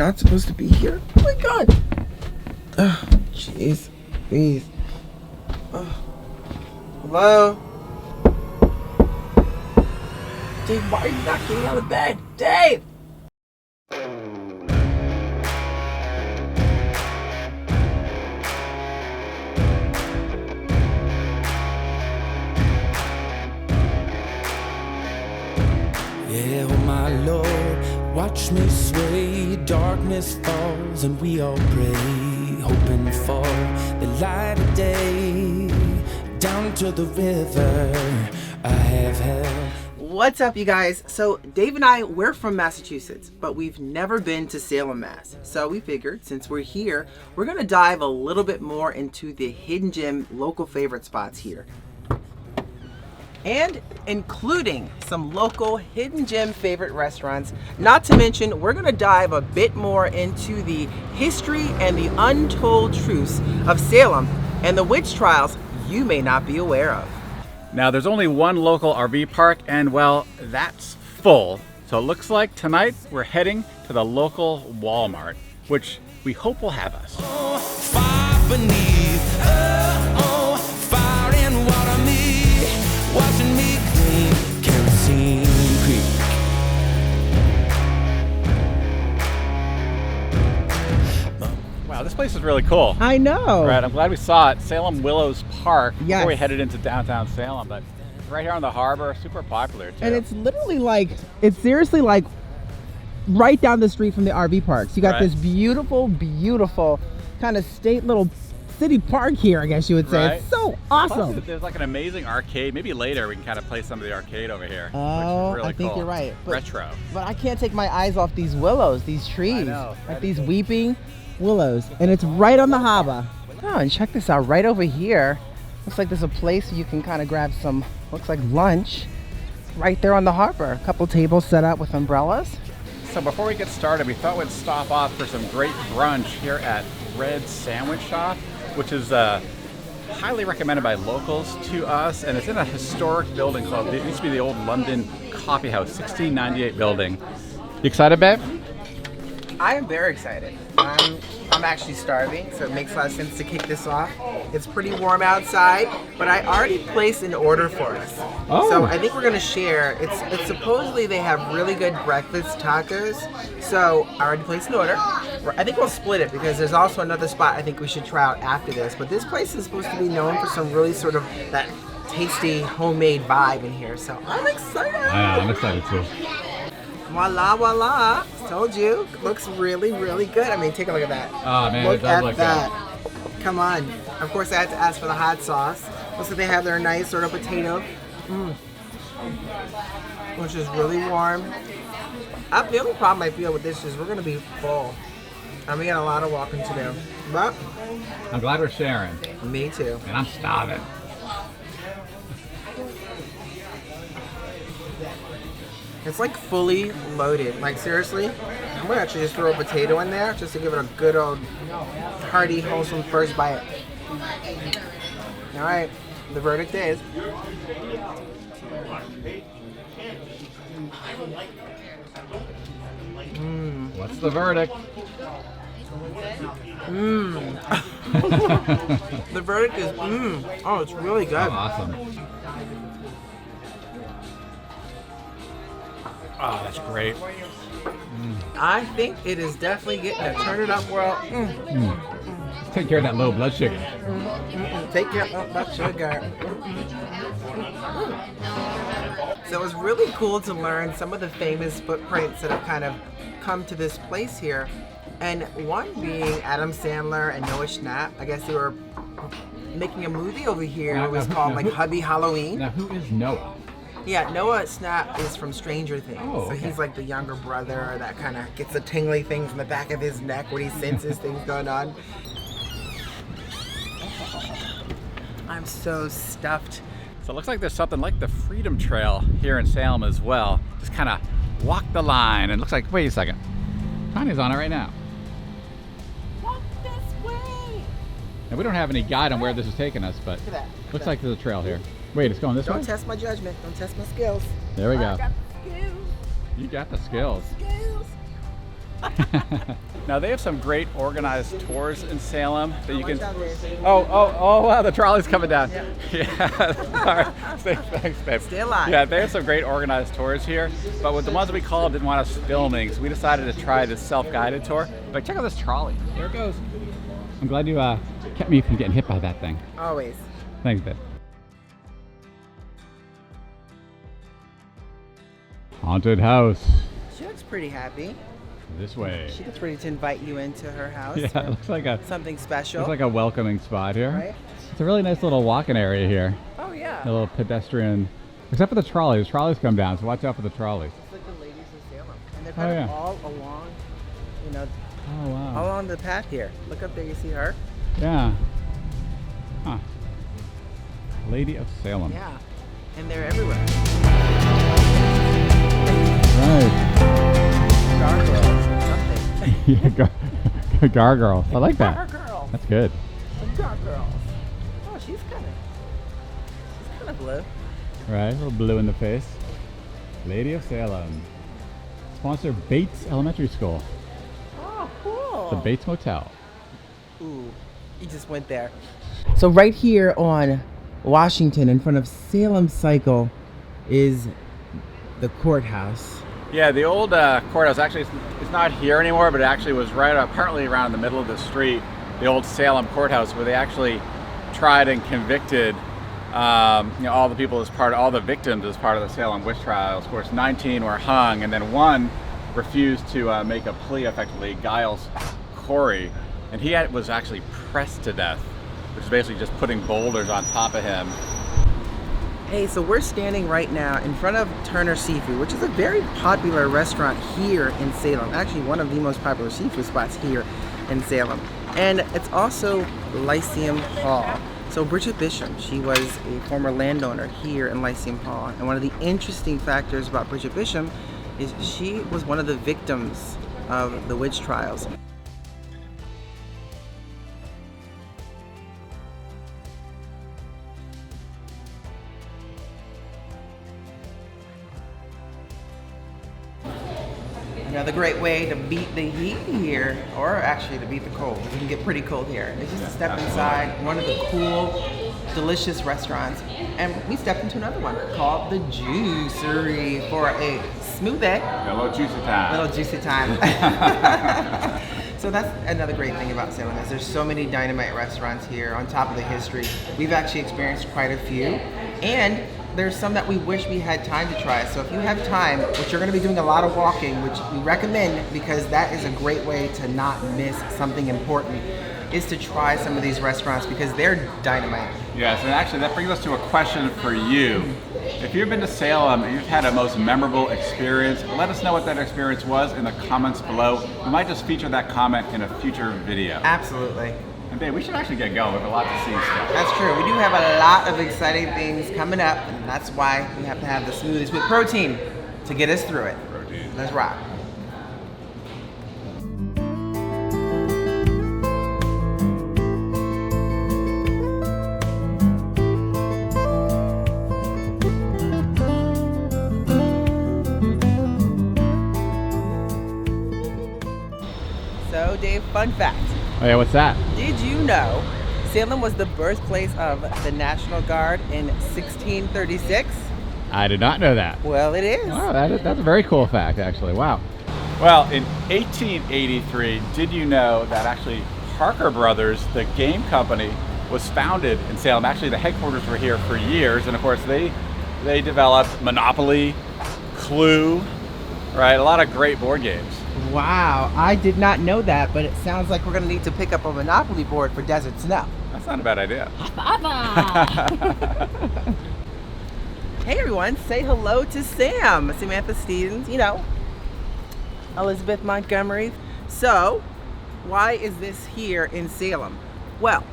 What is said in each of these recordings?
not supposed to be here? Oh my God. Oh, jeez. Please. Oh. Hello? Dave, why are you not getting out of bed? Dave! Yeah, oh my Lord, watch me sway. Darkness falls and we all pray, hoping for the light of day. Down to the river I have held. What's up, you guys? So Dave and I, we're from Massachusetts, but we've never been to Salem, Mass. So we figured since we're here, we're gonna dive a little bit more into the hidden gem local favorite spots here. And including some local hidden gem favorite restaurants. Not to mention, we're gonna dive a bit more into the history and the untold truths of Salem and the witch trials you may not be aware of. Now there's only one local RV park and well, that's full. So it looks like tonight we're heading to the local Walmart, which we hope will have us. Oh, far beneath, fire and water me, watching me clean kerosene creek. Wow, this place is really cool. I know. Right, I'm glad we saw it. Salem Willows Park Yes. before we headed into downtown Salem, but right here on the harbor, super popular too. And it's literally like, it's seriously like right down the street from the RV parks. You got Right. this beautiful, beautiful kind of state little city park here, I guess you would say. Right. It's so Plus, awesome. there's like an amazing arcade. Maybe later we can kind of play some of the arcade over here. Oh, which is really I think cool. you're right. But, Retro. But I can't take my eyes off these willows, these trees. know, Like that these is- weeping willows. And it's right on the harbor. Oh, and check this out. Right over here, looks like there's a place you can kind of grab some, looks like lunch. Right there on the harbor. A couple tables set up with umbrellas. So before we get started, we thought we'd stop off for some great brunch here at Red Sandwich Shop, which is highly recommended by locals to us, and it's in a historic building called, it used to be the old London Coffee House, 1698 building. You excited, babe? I am very excited. I'm actually starving, so it makes a lot of sense to kick this off. It's pretty warm outside, but I already placed an order for us. Oh. So I think we're gonna share. It's supposedly they have really good breakfast tacos. So I already placed an order. I think we'll split it because there's also another spot I think we should try out after this. But this place is supposed to be known for some really sort of that tasty homemade vibe in here. So I'm excited. I'm excited too. Voila, voila. Told you. Looks really, really good. I mean, take a look at that. Oh man, Look it does at look that. Come on. Of course, I had to ask for the hot sauce. Looks like they have their nice sort of potato, which is really warm. The only problem I feel with this is we're going to be full. And we got a lot of walking to do. But I'm glad we're sharing, me too. and I'm starving. It's like fully loaded. Like seriously, I'm gonna actually just throw a potato in there just to give it a good old hearty, wholesome first bite. All right, the verdict is. What's the verdict? The verdict is oh, it's really good. Awesome. Oh, that's great. I think it is definitely getting a turn it up world. Take care of that low blood sugar. Take care of that sugar. So it was really cool to learn some of the famous footprints that have kind of come to this place here. And one being Adam Sandler and Noah Schnapp. I guess they were making a movie over here. It was called like Hubby Halloween. Now, who is Noah? Yeah, Noah Schnapp is from Stranger Things. Oh, So okay. he's like the younger brother that kind of gets the tingly things in the back of his neck when he senses things going on. I'm so stuffed. So it looks like there's something like the Freedom Trail here in Salem as well. Just kind of walk the line, and it looks like, wait a second, Tani's on it right now. Walk this way. Now we don't have any guide on where this is taking us, but Look at that. looks like there's a trail here. Wait, it's going this way? Don't test my judgment. Don't test my skills. There we I go. got the skills. You got the skills. Skills. Now they have some great organized tours in Salem that you can. Oh! Wow, the trolley's coming down. Yeah. Sorry. Thanks, babe. Stay alive. Yeah, they have some great organized tours here, but with the ones that we called didn't want us filming, so we decided to try this self-guided tour. But check out this trolley. There it goes. I'm glad you kept me from getting hit by that thing. Always. Thanks, babe. Haunted house. She looks pretty happy. This way. She looks ready to invite you into her house. Yeah, it looks like something special. Looks like a welcoming spot here. Right? It's a really nice little walking area here. Oh yeah. A little pedestrian, except for the trolley. The trolleys come down, so watch out for the trolleys. It's like the ladies of Salem, and they're kind of all along, you know, all along the path here. Look up there, you see her? Yeah. Huh. Lady of Salem. Yeah, and they're everywhere. Right. Gargoyles or something. Yeah, gargoyles. I like that. Gargoyles. That's good. Gargoyles. Oh, she's kind of blue. Right, a little blue in the face. Lady of Salem. Sponsor Bates Elementary School. Oh, cool. The Bates Motel. Ooh, you just went there. So right here on Washington, in front of Salem Cycle, is the courthouse. Yeah, the old courthouse actually it's not here anymore, but it actually was right apparently around the middle of the street. The old Salem courthouse, where they actually tried and convicted all the people all the victims as part of the Salem witch trials. Of course, 19 were hung, and then one refused to make a plea, effectively, Giles Corey, and he was actually pressed to death, which is basically just putting boulders on top of him. Hey, so we're standing right now in front of Turner Seafood, which is a very popular restaurant here in Salem. Actually, one of the most popular seafood spots here in Salem. And it's also Lyceum Hall. So Bridget Bisham, she was a former landowner here in Lyceum Hall. And one of the interesting factors about Bridget Bisham is she was one of the victims of the witch trials. Another great way to beat the heat here, or actually to beat the cold, because it can get pretty cold here, is just to step inside one of the cool, delicious restaurants. And we stepped into another one called the Juicery for a smoothie. A little juicy time. Little juicy time. So that's another great thing about Salem, is there's so many dynamite restaurants here on top of the history. We've actually experienced quite a few, and there's some that we wish we had time to try. So if you have time, which you're going to be doing a lot of walking, which we recommend because that is a great way to not miss something important, is to try some of these restaurants because they're dynamite. Yes, and actually that brings us to a question for you. If you've been to Salem and you've had a most memorable experience, let us know what that experience was in the comments below. We might just feature that comment in a future video. Absolutely. And babe, we should actually get going. We have a lot to see still. That's true. We do have a lot of exciting things coming up, and that's why we have to have the smoothies with protein to get us through it. Protein. Let's rock. So, Dave, fun fact. Oh yeah, what's that? Did you know Salem was the birthplace of the National Guard in 1636? I did not know that. Well, it is. Wow, that's a very cool fact, actually. Wow. Well, in 1883, did you know that actually Parker Brothers, the game company, was founded in Salem? Actually, the headquarters were here for years, and of course, they developed Monopoly, Clue, right? A lot of great board games. Wow, I did not know that, but it sounds like we're going to need to pick up a Monopoly board for Desert Snow. That's not a bad idea. Hey everyone, say hello to Sam. Samantha Stevens, you know, Elizabeth Montgomery. So, why is this here in Salem? Well,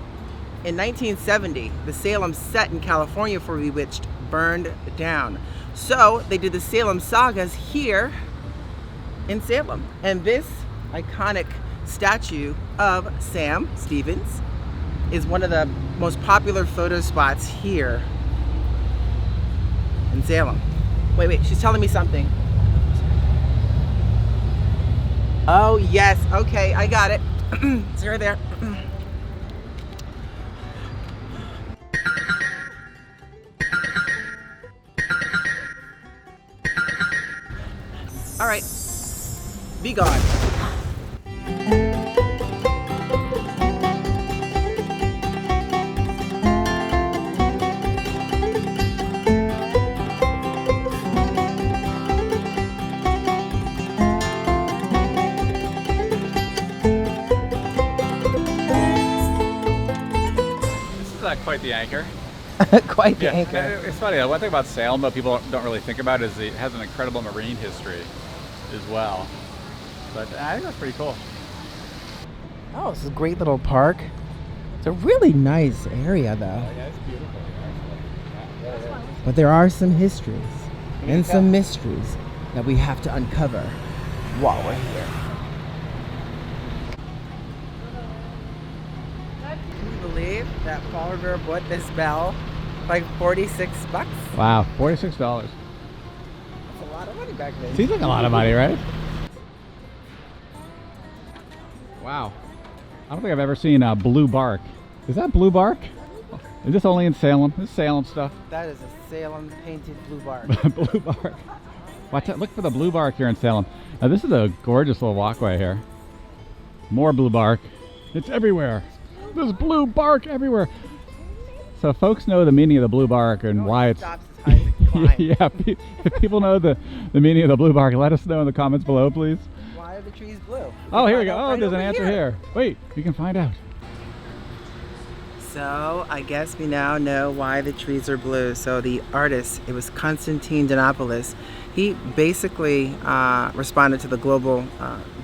in 1970, the Salem set in California for Bewitched burned down. So, they did the Salem sagas here in Salem. And this iconic statue of Sam Stevens is one of the most popular photo spots here in Salem. Wait, she's telling me something. Oh, yes. Okay, I got it. It's right there. All right. Be gone. Quite the anchor. Quite the anchor. It's funny. One thing about Salem that people don't really think about is it has an incredible marine history as well. But I think that's pretty cool. Oh, this is a great little park. It's a really nice area, though. Yeah, it's beautiful. But there are some histories and some mysteries that we have to uncover while we're here. Can you believe that Paul Revere bought this bell for like $46? Wow, $46. That's a lot of money back then. Seems like a lot of money, right? Wow. I don't think I've ever seen blue bark. Is that blue bark? Is this only in Salem? This is Salem stuff. That is a Salem painted blue bark. Blue bark. Watch out, look for the blue bark here in Salem. Now this is a gorgeous little walkway here. More blue bark. It's everywhere. There's blue bark everywhere. So folks know the meaning of the blue bark and why it's... Stops as high as it climbs. Yeah, if people know the meaning of the blue bark, let us know in the comments below, please. Why are the trees blue? Oh, here we go. Right Oh, there's an over answer here. Wait, you can find out. So I guess we now know why the trees are blue. So the artist, it was Constantine Donopoulos. He basically responded to the global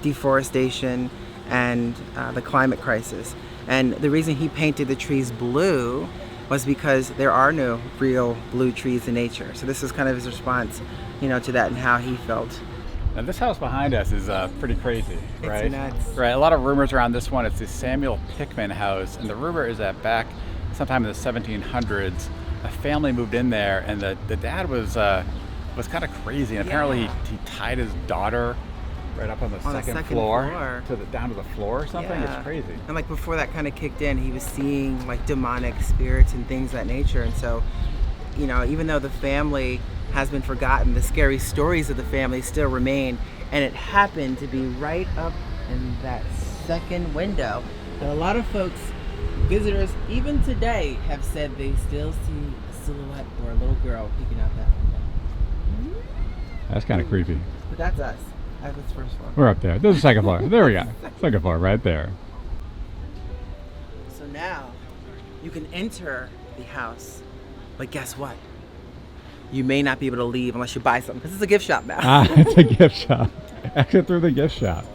deforestation and the climate crisis. And the reason he painted the trees blue was because there are no real blue trees in nature. So this was kind of his response, you know, to that and how he felt. And this house behind us is pretty crazy, right? It's nuts. Right, a lot of rumors around this one. It's the Samuel Pickman house, and the rumor is that back sometime in the 1700s, a family moved in there, and the dad was kind of crazy, and apparently he tied his daughter right up on the second floor. Down to the floor or something. Yeah. It's crazy. And like before that kind of kicked in, he was seeing like demonic spirits and things of that nature. And so, you know, even though the family has been forgotten, the scary stories of the family still remain, and it happened to be right up in that second window. So a lot of folks, visitors, even today, have said they still see a silhouette or a little girl peeking out that window. That's kind of creepy. But that's us. That's the first floor. We're up there. There's the second floor. There we go. Second floor right there. So now you can enter the house, but guess what? You may not be able to leave unless you buy something, because it's a gift shop now. It's a gift shop. Exit through the gift shop.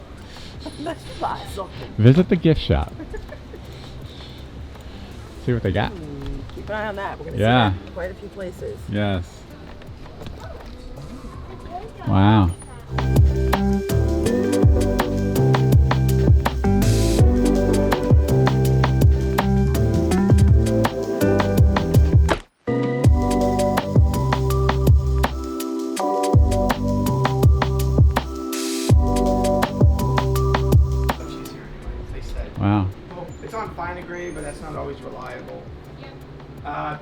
Let's buy something. Visit the gift shop. See what they got. Keep an eye on that. We're going to see Yeah. that in quite a few places. Yes. Wow. Wow. It's on fine degree, but that's not always reliable.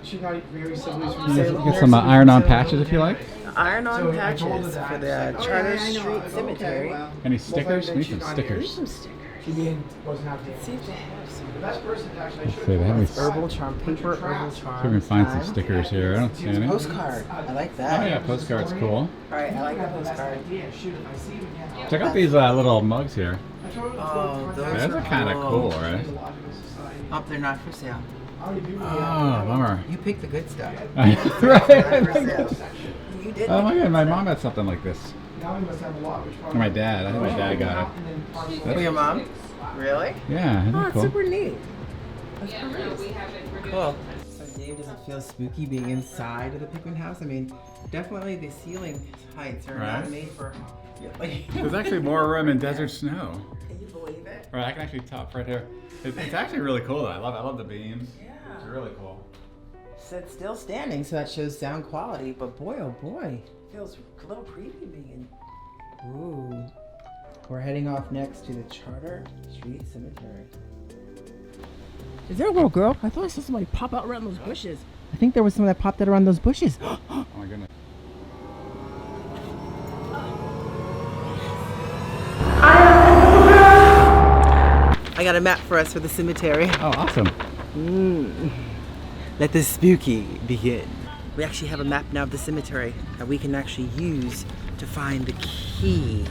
She's not very simply from Get Salem. some iron-on patches if you like. Iron-on So I patches told her for that. the Oh, Charter yeah, I know. Street Okay, Cemetery. well, Any most likely stickers? then Need she's some not stickers. here. Some stickers. She wasn't out there. See if they have some. The best person to actually Let's see, they have these- Herbal charm, paper herbal charm. See if we can find some stickers here. I don't see any. Oh Postcard. I like that. yeah, postcard's cool. All right, I like that postcard. Check out these little mugs here. Oh, those Those are kind of cool, right? Oh, they're not for sale. Oh, bummer. You picked the good stuff. Right. Not for sale. You did. Oh my god, my mom had something like this. Now we must have a lot. Or my dad. I think my dad got it. For your mom? Really? Yeah, isn't Oh, that it's cool? super neat. That's cool. So Dave, does it feel spooky being inside of the Pickman house? I mean, definitely the ceiling heights are Right. not made for... There's actually more room in Desert Snow. Can you believe it? Right, I can actually top right here. It's actually really cool though. I love the beams. Yeah. It's really cool. So it's still standing, so that shows sound quality, but boy, oh boy, feels a little creepy being... Ooh. We're heading off next to the Charter Street Cemetery. Is there a little girl? I thought I saw somebody pop out around those bushes. I think there was someone that popped out around those bushes. Oh my goodness. I got a map for us for the cemetery. Oh, awesome. Let the spooky begin. We actually have a map now of the cemetery that we can actually use to find the key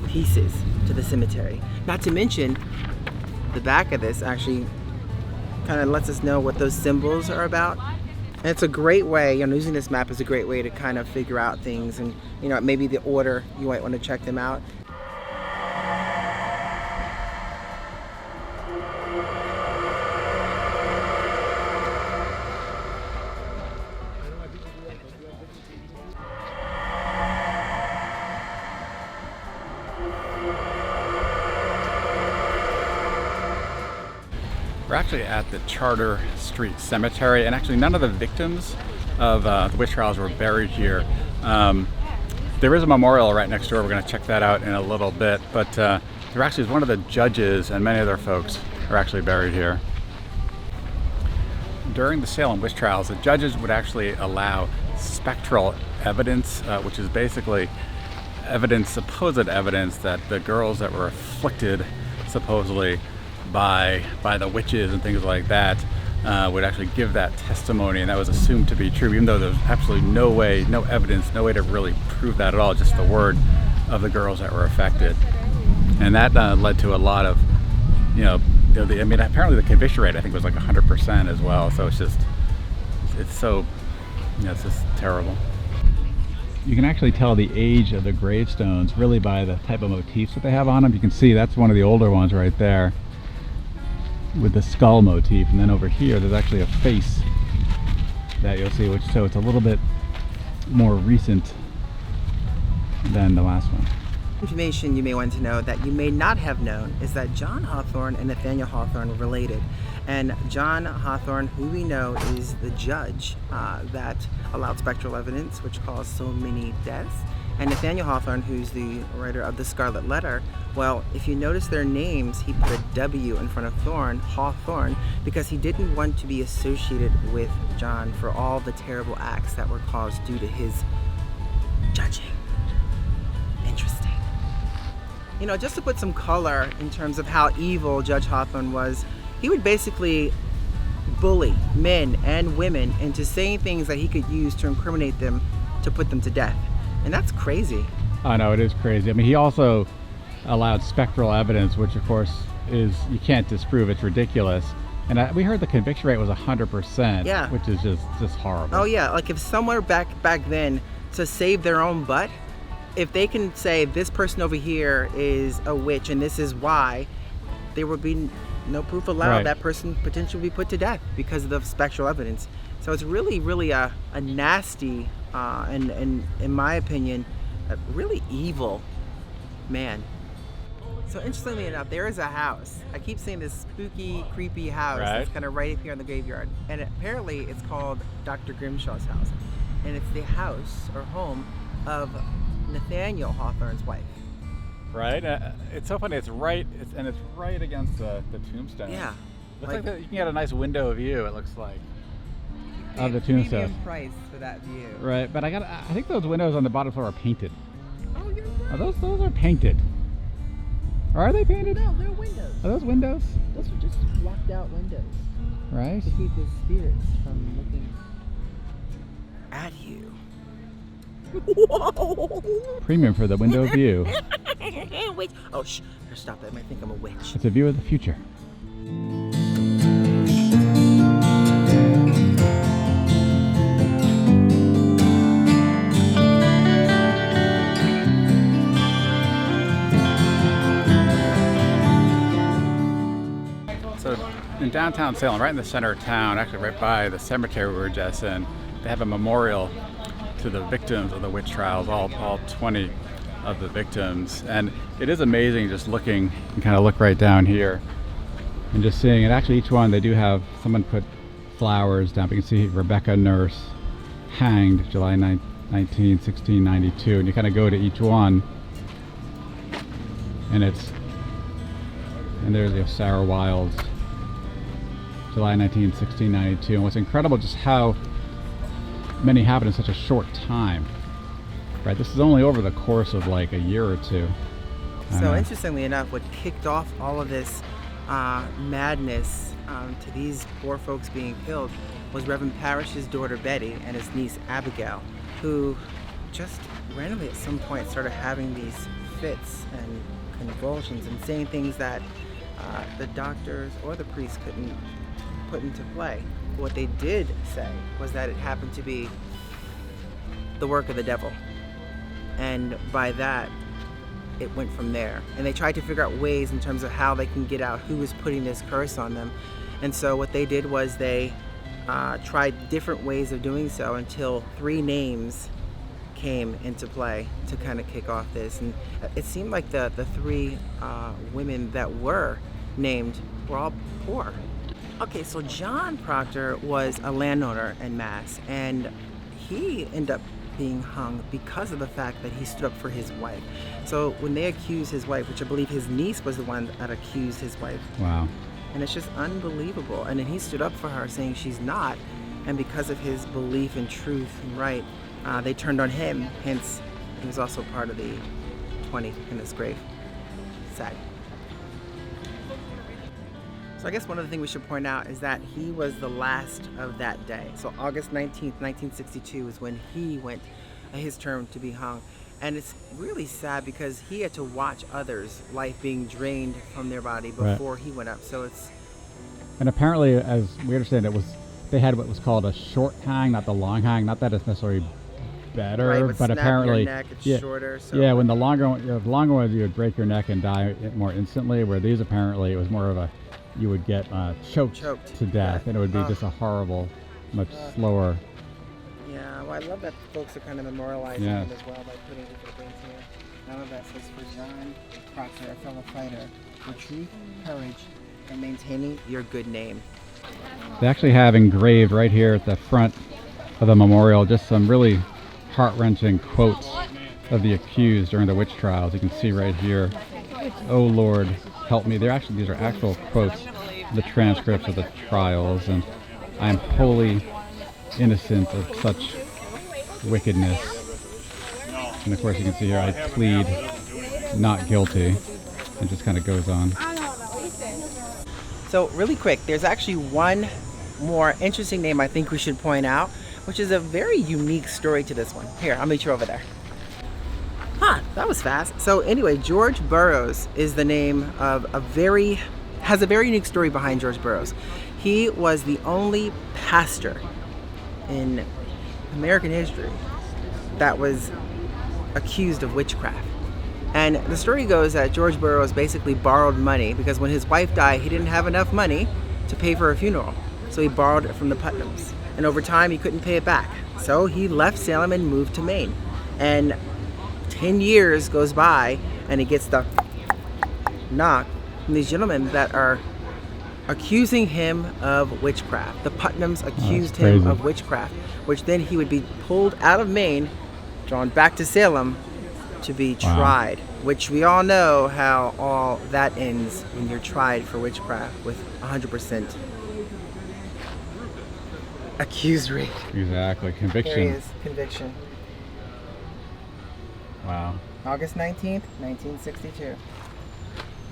pieces to the cemetery. Not to mention, the back of this actually kind of lets us know what those symbols are about. And it's a great way, using this map is a great way to kind of figure out things and, maybe the order, you might want to check them out. We're actually at the Charter Street Cemetery, and actually none of the victims of the witch trials were buried here. There is a memorial right next door. We're going to check that out in a little bit, but there actually is one of the judges and many other folks are actually buried here. During the Salem witch trials, the judges would actually allow spectral evidence, which is basically evidence, supposed evidence that the girls that were afflicted supposedly by the witches and things like that would actually give that testimony, and that was assumed to be true, even though there's absolutely no way, no evidence, no way to really prove that at all, just the word of the girls that were affected. And that led to a lot of, apparently the conviction rate I think was like 100% as well, so it's just terrible. You can actually tell the age of the gravestones really by the type of motifs that they have on them. You can see that's one of the older ones right there, with the skull motif, and then over here there's actually a face that you'll see, so it's a little bit more recent than the last one. Information you may want to know that you may not have known is that John Hawthorne and Nathaniel Hawthorne were related. And John Hawthorne, who we know is the judge that allowed spectral evidence, which caused so many deaths. And Nathaniel Hawthorne, who's the writer of the Scarlet Letter, well, if you notice their names, he put a W in front of Thorne, Hawthorne, because he didn't want to be associated with John for all the terrible acts that were caused due to his judging. Interesting. Just to put some color in terms of how evil Judge Hawthorne was, he would basically bully men and women into saying things that he could use to incriminate them to put them to death. And that's crazy. I know, it is crazy. I mean, he also allowed spectral evidence, which of course is, you can't disprove, it's ridiculous. And we heard the conviction rate was 100%, yeah, which is just horrible. Oh yeah, like if someone back then to save their own butt, if they can say this person over here is a witch and this is why, there would be no proof allowed. Right. That person potentially be put to death because of the spectral evidence. So it's really a nasty and in my opinion, a really evil man. So interestingly enough, there is a house. I keep saying this spooky, creepy house that's kind of right up here in the graveyard. And apparently it's called Dr. Grimshaw's house. And it's the house or home of Nathaniel Hawthorne's wife. Right? It's so funny. It's right against the tombstone. Yeah. Looks like you can get a nice window view, it looks like, of the tombstone. Premium price for that view. Right, but I think those windows on the bottom floor are painted. Oh, you're right. Those are painted. Or are they painted? No, they're windows. Are those windows? Those are just blocked out windows. Right? To keep the spirits from looking at you. Whoa! Premium for the window view. Wait. Oh, shh. Stop that. I might think I'm a witch. It's a view of the future. So in downtown Salem, right in the center of town, actually right by the cemetery we were just in, they have a memorial to the victims of the witch trials, all 20 of the victims. And it is amazing just looking, you can kind of look right down here and just seeing it. Actually, each one, they do have, someone put flowers down. You can see Rebecca Nurse hanged July 19, 1692. And you kind of go to each one And there's the Sarah Wiles, July 19, 1692. And what's incredible, just how many happened in such a short time. Right, this is only over the course of like a year or two. So interestingly enough, what kicked off all of this madness to these poor folks being killed was Reverend Parrish's daughter Betty and his niece Abigail, who just randomly at some point started having these fits and convulsions and saying things that the doctors or the priests couldn't put into play. What they did say was that it happened to be the work of the devil. And by that, it went from there. And they tried to figure out ways in terms of how they can get out who was putting this curse on them. And so what they did was they tried different ways of doing so until 3 names came into play to kind of kick off this. And it seemed like the 3 women that were named were all poor. Okay, so John Proctor was a landowner in Mass, and he ended up being hung because of the fact that he stood up for his wife. So when they accused his wife, which I believe his niece was the one that accused his wife. Wow. And it's just unbelievable. And then he stood up for her saying she's not. And because of his belief in truth and right, they turned on him. Hence, he was also part of the 20 in this grave. Sad. So I guess one of the things we should point out is that he was the last of that day. So August 19th, 1962 is when he went his term to be hung. And it's really sad because he had to watch others' life being drained from their body before he went up. So it's... And apparently, as we understand, they had what was called a short hang, not the long hang. Not that it's necessarily better, right, but apparently, your neck, it's shorter. So yeah, when the longer ones, you would break your neck and die more instantly. Where these apparently, it was more of a, you would get choked to death, and it would be just a horrible, much slower. Yeah, well, I love that folks are kind of memorializing him as well by putting different things here. None of that says for John Proctor, a fellow fighter, for truth, courage, and maintaining your good name. They actually have engraved right here at the front of the memorial just some really heart-wrenching quotes of the accused during the witch trials. You can see right here, "Oh Lord, help me." These are actual quotes, the transcripts of the trials, and "I am wholly innocent of such wickedness." And of course you can see here, "I plead not guilty." It just kind of goes on. So really quick, there's actually one more interesting name I think we should point out, which is a very unique story to this one. Here, I'll meet you over there. That was fast. So anyway, George Burroughs is the name of has a very unique story behind George Burroughs. He was the only pastor in American history that was accused of witchcraft. And the story goes that George Burroughs basically borrowed money because when his wife died, he didn't have enough money to pay for her funeral. So he borrowed it from the Putnams. And over time, he couldn't pay it back. So he left Salem and moved to Maine. And 10 years goes by, and he gets the knock from these gentlemen that are accusing him of witchcraft. The Putnams accused him of witchcraft, which then he would be pulled out of Maine, drawn back to Salem to be tried, which we all know how all that ends when you're tried for witchcraft with 100% accused rate. Exactly, conviction. There he is, conviction. Wow. August 19th, 1962. It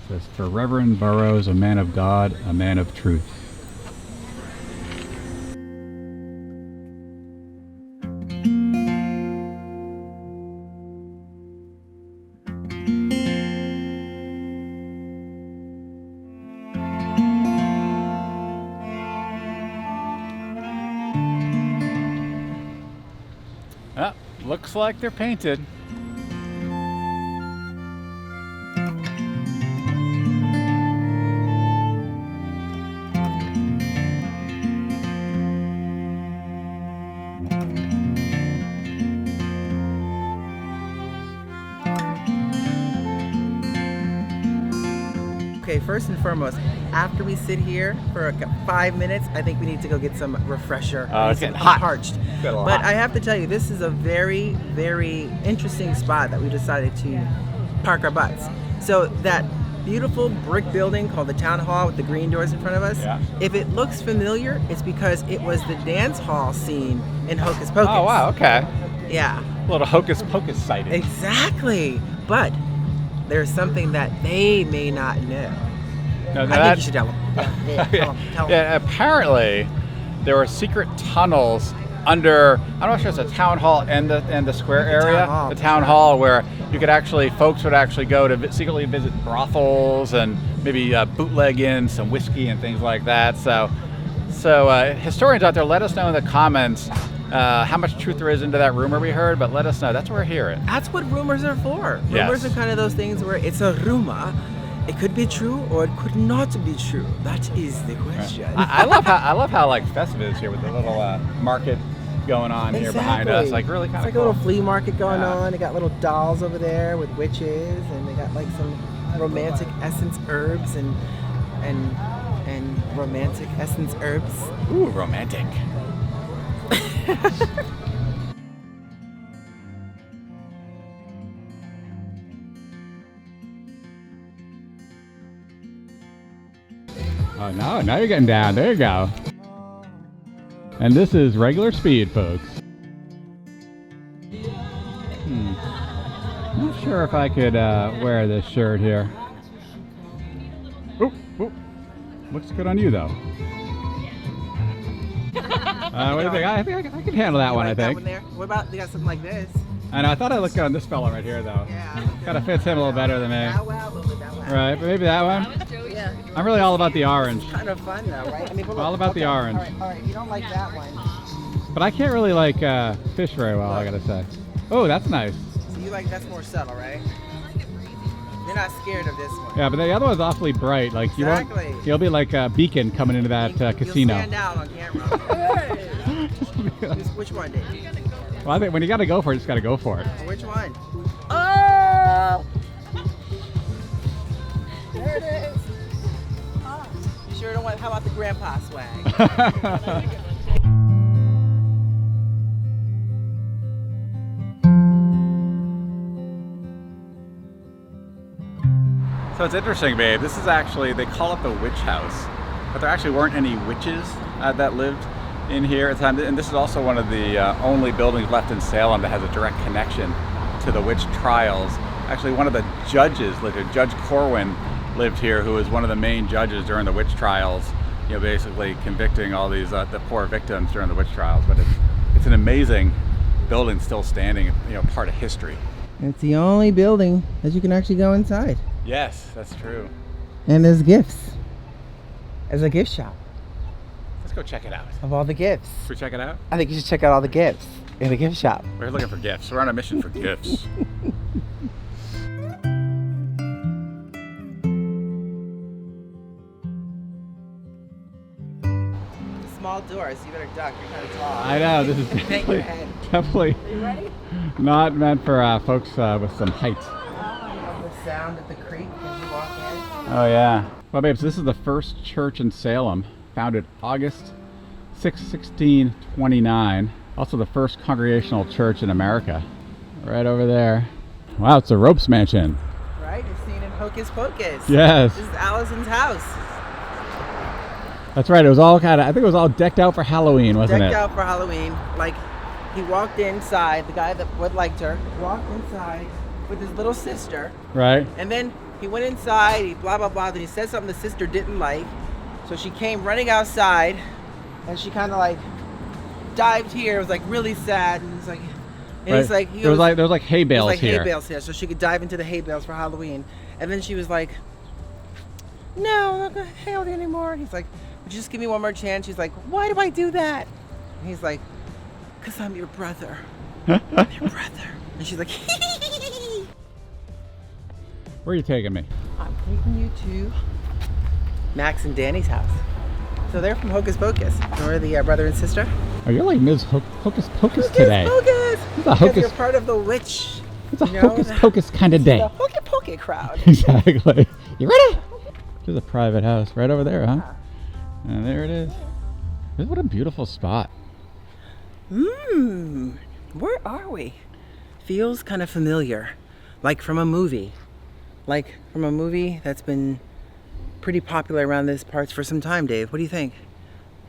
says, "For Reverend Burroughs, a man of God, a man of truth." Looks like they're painted. Okay, first and foremost, after we sit here for 5 minutes, I think we need to go get some refresher. It's getting hot. Parched. But I have to tell you, this is a very, very interesting spot that we decided to park our butts. So that beautiful brick building called the Town Hall with the green doors in front of us, Yeah. if it looks familiar, it's because it was the dance hall scene in Hocus Pocus. Oh, wow, okay. Yeah, A little Hocus Pocus sighting. exactly. But there's something that they may not know. No, I think you should tell them. Yeah, tell them. Yeah, apparently there were secret tunnels under, I'm not sure if it's a town hall and the square area, town hall, the town hall, where you could actually, folks would actually go to secretly visit brothels and maybe bootleg in some whiskey and things like that. So historians out there, let us know in the comments how much truth there is into that rumor we heard, but let us know. That's where we're hearing. That's what rumors are for. Yes. Rumors are kind of those things where it's a rumor. It could be true or it could not be true. That is the question. I love how like festive it is here with the little market going on here behind us. Like really kind of It's like cool. a little flea market going Yeah. on. They got little dolls over there with witches, and they got like some romantic essence herbs and romantic essence herbs. Ooh, romantic. Oh, now you're getting down. There you go. And this is regular speed, folks. Not sure if I could wear this shirt here. Oop, oop. Looks good on you, though. What do you think? I think I can handle that one, I Like that think. one there? What about they got something like this? I know, I thought I looked good on this fella right here, though. Yeah. Kind of fits him a little better than me. Bow wow, a little bit bow wow. Right, but maybe that one? Yeah. I'm really all about the orange. Kind of fun though, right? I mean, but look, All about the orange. All right. You don't like that one, But I can't really like fish very well, I gotta say. Oh, that's nice. so you like that's more subtle, right? You're not scared of this one. Yeah, but the other one's awfully bright. Like you Exactly. won't, you'll be like a beacon coming into that casino. You'll stand out on camera. Which one, Dave? Well, I think when you gotta go for it, you just gotta go for it. Which one? Oh! There it is. You sure don't want? How about the grandpa swag? So it's interesting, babe. This is actually, they call it the witch house, but there actually weren't any witches that lived in here at the time. And this is also one of the only buildings left in Salem that has a direct connection to the witch trials. Actually, one of the judges lived here. Judge Corwin lived here, who was one of the main judges during the witch trials, you know, basically convicting all these the poor victims during the witch trials. But it's an amazing building still standing, you know, part of history. It's the only building that you can actually go inside. Yes, that's true. And there's gifts. There's a gift shop Let's go check it out. of all the gifts. Should we check it out? I think you should check out all the gifts in the gift shop. We're looking for gifts. We're on a mission for gifts. Small doors, you better duck. You're kind of tall. I know, this is Bang your head. definitely not meant for folks with some height. I love the sound of the creek as you walk in. Oh yeah. Well, babes, this is the first church in Salem, founded August 6, 1629. Also the first congregational church in America. Right over there. Wow, it's a ropes mansion. Right? It's seen in Hocus Pocus. Yes. This is Allison's house. That's right, it was all kind of, I think it was all decked out for Halloween, wasn't Decked it? out for Halloween. Like, he walked inside, the guy that would liked her, walked inside with his little sister. Right? And then he went inside, he blah, blah, blah. Then he said something the sister didn't like. So she came running outside, and she kind of like dived here. It was like really sad. And it's like, and he's like, there was like hay there bales was like here. hay bales here, so she could dive into the hay bales for Halloween. And then she was like, no, I'm not going to hang out with you anymore. And he's like, would you just give me one more chance? She's like, why do I do that? And he's like, because I'm your brother. I'm your brother. And she's like, Where are you taking me? I'm taking you to Max and Dani's house. So they're from Hocus Pocus. They're the brother and sister. Oh, you're like Ms. Hocus Pocus today. Hocus! It's a Because Hocus- you're part of the witch. It's a you know, Hocus Pocus kind of day. The Hocus Pocus crowd. Exactly. You ready? There's a private house right over there, huh? And there it is. What a beautiful spot. Where are we? Feels kind of familiar, like from a movie. like from a movie that's been pretty popular around these parts for some time, Dave. What do you think?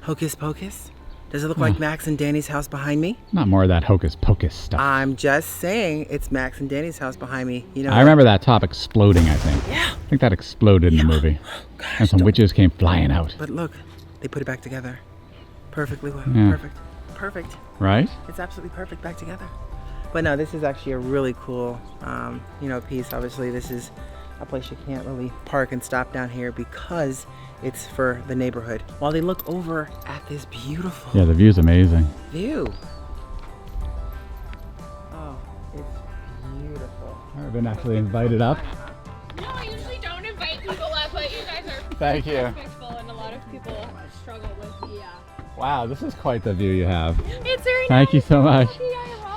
Hocus Pocus? Does it look like Max and Dani's house behind me? Not more of that Hocus Pocus stuff. I'm just saying it's Max and Dani's house behind me. You know. I remember that top exploding, I think. Yeah. I think that exploded in the movie. Gosh, And some witches came flying out. But look, they put it back together. Perfectly well. Yeah. Perfect. Perfect. Right? It's absolutely perfect back together. But no, this is actually a really cool, piece. Obviously, this is a place you can't really park and stop down here because it's for the neighborhood. While they look over at this beautiful Yeah, the view's amazing. view. Oh, it's beautiful. I've been actually invited up. No, I usually don't invite people up, but you guys are Thank you. respectful, and a lot of people struggle with the. Wow, this is quite the view you have. It's very Thank you so much.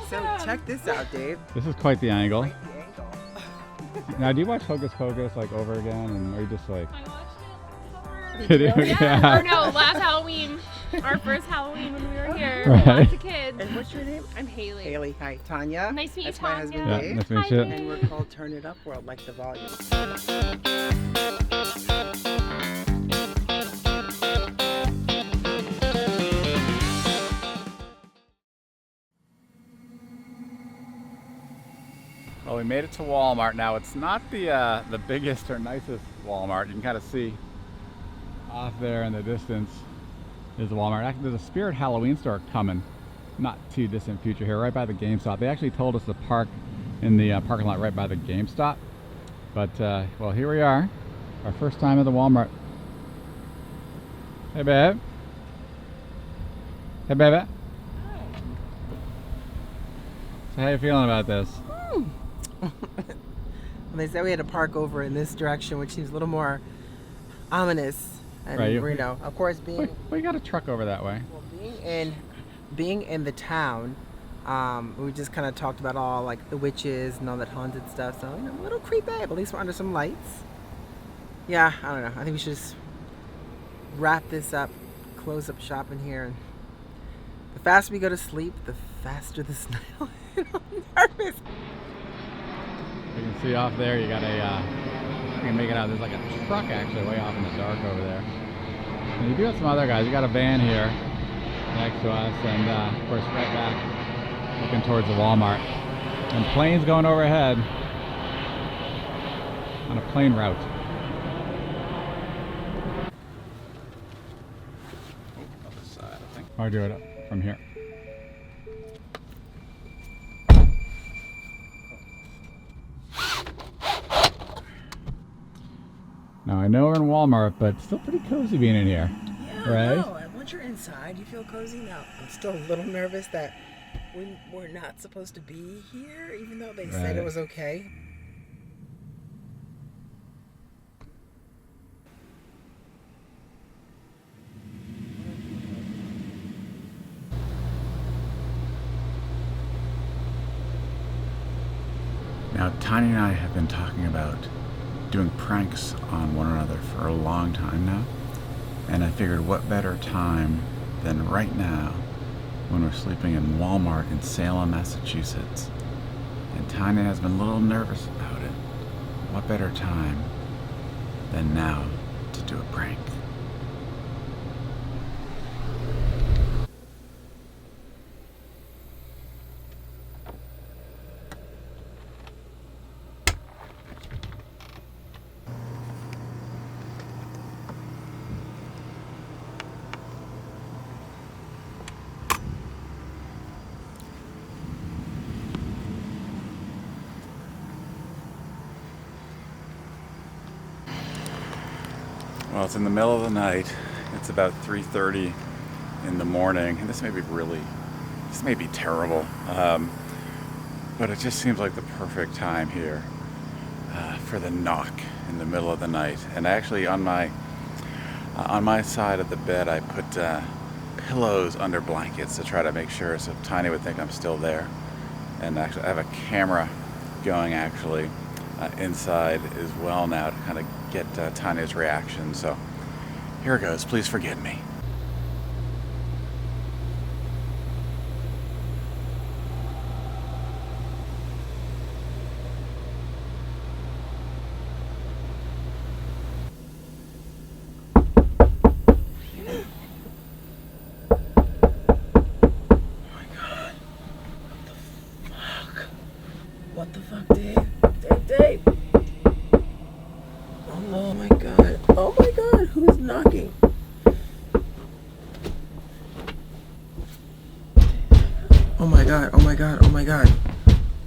So check this out, Dave. This is quite the angle. The angle. Now, do you watch Hocus Pocus like over again, and are you just like? I watched it. Did you? Yeah. Or no, last Halloween, our first Halloween when we were here, Right. lots of kids. And what's your name? I'm Haley. Haley. Hi, Tanya. Nice to meet you, That's my husband, Tanya. Yeah, Dave. nice to meet you. And we're called Turn It Up World, like the volume. Well, we made it to Walmart. Now, it's not the biggest or nicest Walmart. You can kind of see off there in the distance is the Walmart. Actually, there's a Spirit Halloween store coming, not too distant future here, right by the GameStop. They actually told us to park in the parking lot right by the GameStop. But, well, here we are. Our first time at the Walmart. Hey, babe. Hey, baby. So how you feeling about this? They said we had to park over in this direction, which seems a little more ominous. And Right, you know, of course, being We got a truck over that way. being in the town, we just kind of talked about all like the witches and all that haunted stuff. So a little creepy, but at least we're under some lights. Yeah, I don't know. I think we should just wrap this up, close up shop in here. And the faster we go to sleep, the faster the snail. I'm nervous. You can see off there, you got you can make it out. There's like a truck actually way off in the dark over there. And you do have some other guys. You got a van here next to us, and of course right back looking towards the Walmart. And planes going overhead on a plane route. Other side, I think. I'll do it up from here. Now I know we're in Walmart, but it's still pretty cozy being in here, right? No, once you're inside, you feel cozy. Now, I'm still a little nervous that we're not supposed to be here, even though they said it was okay. Now, Tiny and I have been talking about doing pranks on one another for a long time now, and I figured what better time than right now when we're sleeping in Walmart in Salem, Massachusetts. And Tanya has been a little nervous about it. What better time than now to do a prank? Well, it's in the middle of the night. It's about 3:30 in the morning, and this may be terrible, but it just seems like the perfect time here for the knock in the middle of the night. And actually, on my side of the bed, I put pillows under blankets to try to make sure so Tiny would think I'm still there. And actually, I have a camera going actually inside as well now to kind of get Tanya's reaction. So here it goes. Please forgive me. Oh my god, oh my god, oh my god.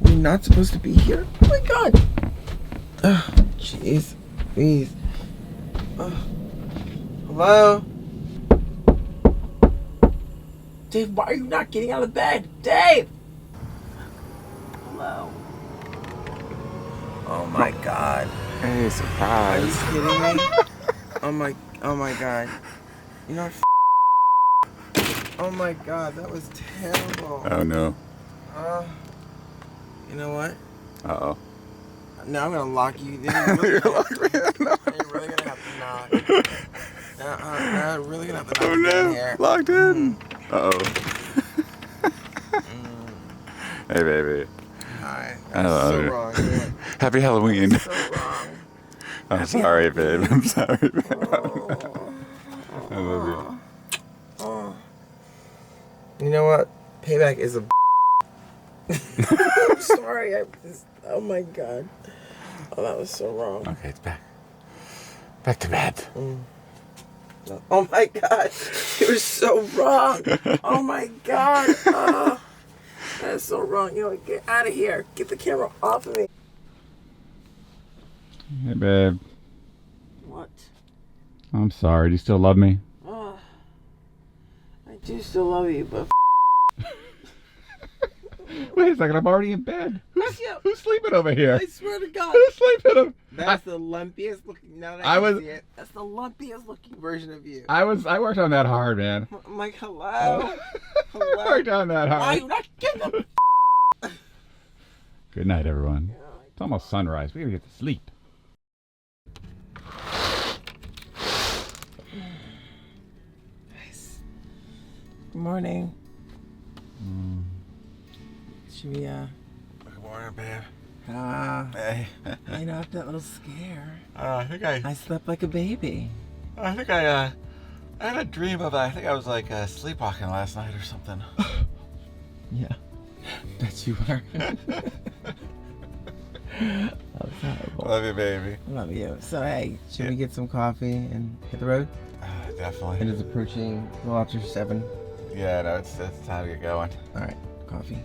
We're not supposed to be here? Oh my god. Oh, jeez. Please. Oh. Hello? Dave, why are you not getting out of bed? Dave! Hello? Oh my god. Hey, surprise. Are you kidding me? Oh my god. You know what? Oh my god, that was terrible. Oh no. You know what? Uh-oh. Now I'm gonna lock you. You're really gonna have to knock. Now I'm really gonna have to knock you in here. Locked in. Uh-oh. Hey, baby. Hi. I That's love so you. wrong. You're Happy Halloween. so wrong. I'm sorry, babe. I'm sorry, babe. Oh. I love you. Oh. You know what? Payback is a. I'm sorry. Oh my god. Oh, that was so wrong. Okay, it's back. Back to bed. Oh my god. You were so wrong. Oh my god. Oh, that is so wrong. You know what? Get out of here. Get the camera off of me. Hey, babe. What? I'm sorry. Do you still love me? Oh, I do still love you, but. Wait a second. I'm already in bed. You. Who's sleeping over here? I swear to God. Who's sleeping? That's the lumpiest looking. Now that I I was- see it, that's the lumpiest looking version of you. I worked on that hard, man. I'm like, hello. I Hello. worked on that Why are hard. you not getting them? Good night, everyone. It's almost sunrise. We gotta get to sleep. Nice. Good morning. Should we, Good morning, babe. Hey. Hey. You know, after that little scare, I think I slept like a baby. I had a dream of, I think I was like sleepwalking last night or something. Yeah. Bet you were. That was horrible. Love you, baby. Love you. So, hey, should we get some coffee and hit the road? Definitely. It is approaching a little after 7. Yeah, no, it's time to get going. All right, coffee.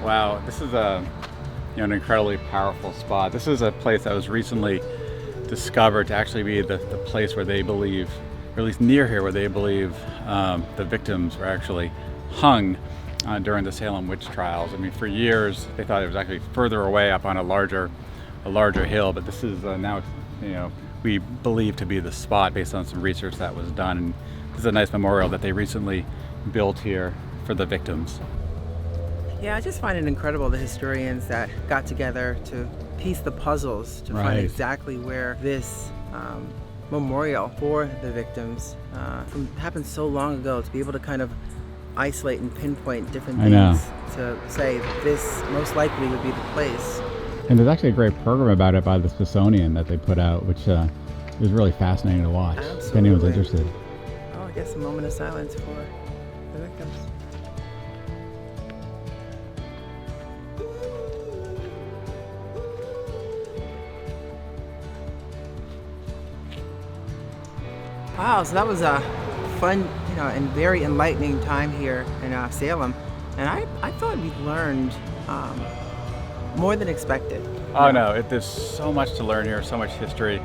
Wow, this is an incredibly powerful spot. This is a place that was recently discovered to actually be the place where they believe, or at least near here, where they believe the victims were actually hung during the Salem witch trials. I mean, for years they thought it was actually further away up on a larger hill, but this is now, we believe to be the spot based on some research that was done. And this is a nice memorial that they recently built here for the victims. Yeah, I just find it incredible, the historians that got together to piece the puzzles to find Right. exactly where this memorial for the victims happened so long ago, to be able to kind of isolate and pinpoint different I know. things to say this most likely would be the place. And there's actually a great program about it by the Smithsonian that they put out, which is really fascinating to watch, if anyone's Absolutely. interested. Oh, I guess a moment of silence for the victims. Wow, so that was a fun, and very enlightening time here in Salem. And I thought we learned more than expected. Oh no, there's so much to learn here, so much history.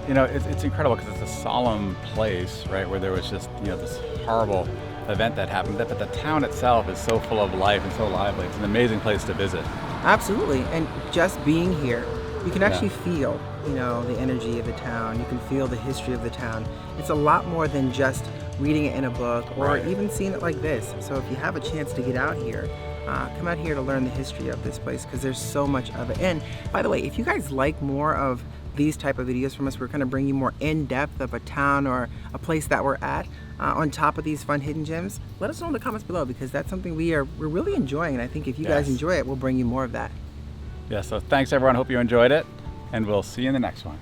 It's incredible because it's a solemn place, right, where there was just, this horrible event that happened. But the town itself is so full of life and so lively. It's an amazing place to visit. Absolutely, and just being here, you can actually feel, the energy of the town. You can feel the history of the town. It's a lot more than just reading it in a book or Right. even seeing it like this. So if you have a chance to get out here, come out here to learn the history of this place, because there's so much of it. And by the way, if you guys like more of these type of videos from us, we're going to bring you more in-depth of a town or a place that we're at, on top of these fun hidden gems. Let us know in the comments below, because that's something we're really enjoying, and I think if you guys Yes. enjoy it, we'll bring you more of that. Yeah, so thanks everyone, hope you enjoyed it, and we'll see you in the next one.